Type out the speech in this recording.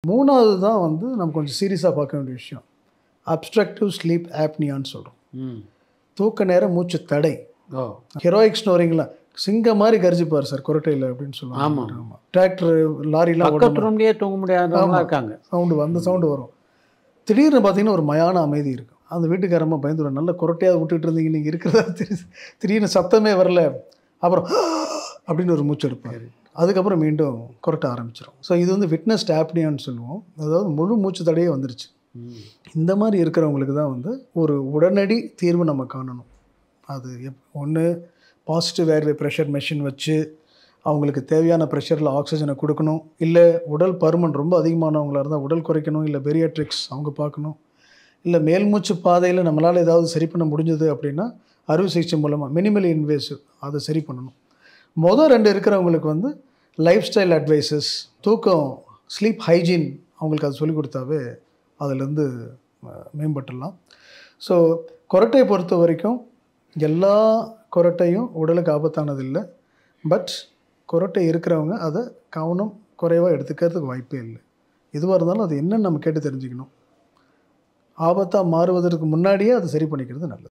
3வது தான் வந்து நம்ம கொஞ்சம் சீரியஸாக பார்க்க வேண்டிய விஷயம். அப்ஸ்ட்ரக்டிவ் ஸ்லீப் ஆப்னியான்னு சொல்கிறோம். தூக்க நேர மூச்சு தடை. ஹெரோயிக் ஸ்னோரிங்ல சிங்கம் மாதிரி கர்ஜிப்பார் சார் கொரட்டையில் அப்படின்னு சொல்லுவாங்க. ஆமாம். ஆமாம். டிராக்டர் லாரிலாம் பக்கத்து ரூம்லேயே தூங்க முடியாதவங்களாம் இருக்காங்க. அந்த சவுண்டு வரும். திடீர்னு பார்த்தீங்கன்னா ஒரு மயான அமைதி இருக்கும். அந்த வீட்டுக்காரம்மா பயந்துடும், நல்ல கொரட்டையாக விட்டுட்டு இருந்தீங்க நீங்கள் இருக்கிறதா திடீர்னு சத்தமே வரல, அப்புறம் அப்படின்னு ஒரு மூச்சு எடுப்பார். அதுக்கப்புறம் மீண்டும் கொரட்ட ஆரம்பிச்சிடும். ஸோ இது வந்து விட்னஸ்ட் ஆப்னியான்னு சொல்லுவோம். அதாவது முழு மூச்சு தடையே வந்துருச்சு. இந்த மாதிரி இருக்கிறவங்களுக்கு தான் வந்து ஒரு உடனடி தீர்வு நம்ம காணணும். அது ஒன்று பாசிட்டிவ் ஏர்வே ப்ரெஷர் மெஷின் வச்சு அவங்களுக்கு தேவையான ப்ரெஷரில் ஆக்சிஜனை கொடுக்கணும். இல்லை உடல் பருமன் ரொம்ப அதிகமானவங்களாக இருந்தால் உடல் குறைக்கணும். இல்லை பெரியாட்ரிக்ஸ் அவங்க பார்க்கணும். இல்லை மேல்மூச்சு பாதையில் நம்மளால் ஏதாவது சரி பண்ண முடிஞ்சது அப்படின்னா அறுவை சிகிச்சை மூலமாக மினிமலி இன்வேசிவ் அதை சரி பண்ணணும். மொதல் 2 இருக்கிறவங்களுக்கு வந்து லைஃப் ஸ்டைல் அட்வைசஸ், தூக்கம், ஸ்லீப் ஹைஜீன் அவங்களுக்கு அது சொல்லிக் கொடுத்தாவே அதிலேருந்து மேம்பட்டுடலாம். ஸோ கொரட்டையை பொறுத்த வரைக்கும் எல்லா கொரட்டையும் உடலுக்கு ஆபத்தானது இல்லை. பட் கொரட்டை இருக்கிறவங்க அதை கவனம் குறைவாக எடுத்துக்கிறதுக்கு வாய்ப்பே இல்லை. எதுவாக இருந்தாலும் அது என்னன்னு நம்ம கேட்டு தெரிஞ்சுக்கணும். ஆபத்தாக மாறுவதற்கு முன்னாடியே அதை சரி பண்ணிக்கிறது நல்லது.